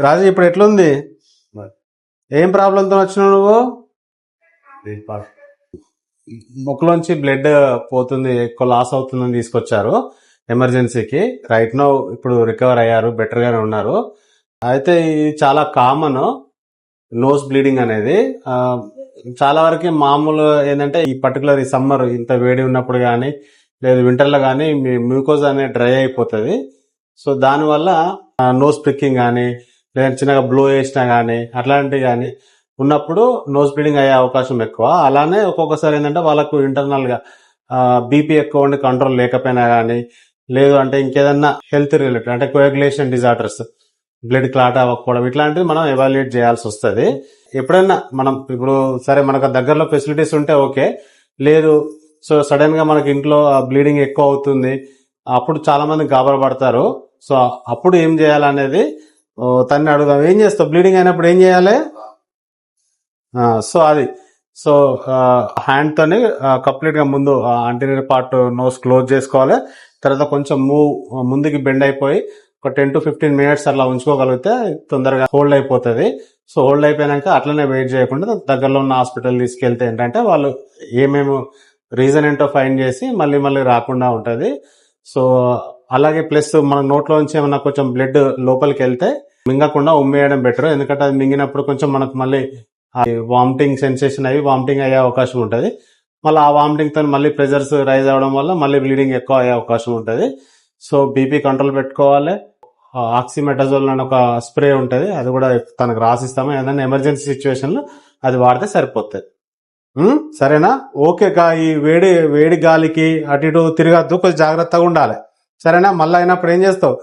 రాజు ఇప్పుడు ఎట్లుంది? ఏం ప్రాబ్లంతో వచ్చినావు నువ్వు? ముక్కులోంచి బ్లడ్ పోతుంది, ఎక్కువ లాస్ అవుతుందని తీసుకొచ్చారు ఎమర్జెన్సీకి. రైట్ నో ఇప్పుడు రికవర్ అయ్యారు, బెటర్ గానే ఉన్నారు. అయితే ఇది చాలా కామన్ నోస్ బ్లీడింగ్ అనేది. చాలా వరకు మామూలు ఏంటంటే ఈ పర్టికులర్ ఈ సమ్మర్ ఇంత వేడి ఉన్నప్పుడు కానీ లేదు వింటర్లో కానీ మీ మ్యూకోజ్ అనేది డ్రై అయిపోతుంది. సో దానివల్ల నోస్ ప్రిక్కింగ్ కానీ లేదా చిన్నగా బ్లో చేసినా కానీ అట్లాంటివి కానీ ఉన్నప్పుడు నోస్ బ్లీడింగ్ అయ్యే అవకాశం ఎక్కువ. అలానే ఒక్కొక్కసారి ఏంటంటే వాళ్ళకు ఇంటర్నల్ గా బీపీ ఎక్కువ ఉండి కంట్రోల్ లేకపోయినా కానీ లేదు అంటే ఇంకేదన్నా హెల్త్ రిలేటెడ్ అంటే కోయాగులేషన్ డిజార్డర్స్, బ్లడ్ క్లాట్ అవ్వకపోవడం ఇట్లాంటివి మనం ఎవాల్యుయేట్ చేయాల్సి వస్తుంది. ఎప్పుడైనా మనం ఇప్పుడు సరే మనకు దగ్గరలో ఫెసిలిటీస్ ఉంటే ఓకే, లేదు సో సడన్ గా మనకి ఇంట్లో బ్లీడింగ్ ఎక్కువ అవుతుంది, అప్పుడు చాలా మంది గాబరా పడతారు. సో అప్పుడు ఏం చేయాలనేది తన్ని అడుగుదాం. ఏం చేస్తావు బ్లీడింగ్ అయినప్పుడు ఏం చేయాలి? సో అది సో హ్యాండ్ తోని కంప్లీట్ గా ముందు అంటీరియర్ పార్ట్ నోస్ క్లోజ్ చేసుకోవాలి. తర్వాత కొంచెం ముందుకి బెండ్ అయిపోయి ఒక 10 to 15 minutes అట్లా ఉంచుకోగలిగితే తొందరగా హోల్డ్ అయిపోతుంది. సో హోల్డ్ అయిపోయాక అట్లనే వెయిట్ చేయకుండా దగ్గరలో ఉన్న హాస్పిటల్ తీసుకెళ్తే ఏంటంటే వాళ్ళు ఏమేమి రీజన్ ఏంటో ఫైండ్ చేసి మళ్ళీ మళ్ళీ రాకుండా ఉంటుంది. సో అలాగే ప్లస్ మన నోట్లో నుంచి ఏమన్నా కొంచెం బ్లడ్ లోపలికి వెళ్తే మింగకుండా ఉమ్మేయడం బెటర్. ఎందుకంటే అది మింగినప్పుడు కొంచెం మనకు మళ్ళీ వామిటింగ్ సెన్సేషన్ అయ్యి వామిటింగ్ అయ్యే అవకాశం ఉంటుంది. మళ్ళీ ఆ వామిటింగ్ తో మళ్ళీ ప్రెజర్స్ రైజ్ అవడం వల్ల మళ్ళీ బ్లీడింగ్ ఎక్కువ అయ్యే అవకాశం ఉంటుంది. సో బీపీ కంట్రోల్ పెట్టుకోవాలి. ఆక్సిమెటజోల్ అని ఒక స్ప్రే ఉంటుంది, అది కూడా తనకు రాసిస్తాము. ఏదైనా ఎమర్జెన్సీ సిచ్యువేషన్ లో అది వాడితే సరిపోతుంది. సరేనా? ఓకే. ఈ వేడి గాలికి అటు ఇటు తిరగద్దు, కొంచెం జాగ్రత్తగా ఉండాలి. సరేనా? మళ్ళీ అయినప్పుడు ఏం చేస్తావు,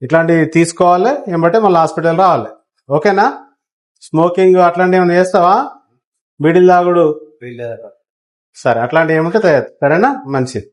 ఇట్లాంటివి తీసుకోవాలి, ఏమంటే మళ్ళీ హాస్పిటల్ రావాలి. ఓకేనా? స్మోకింగ్ అట్లాంటివి ఏమైనా చేస్తావా? బీడీలు తాగుడు? సరే, అట్లాంటివి ఏమంటే సరేనా? మంచిది.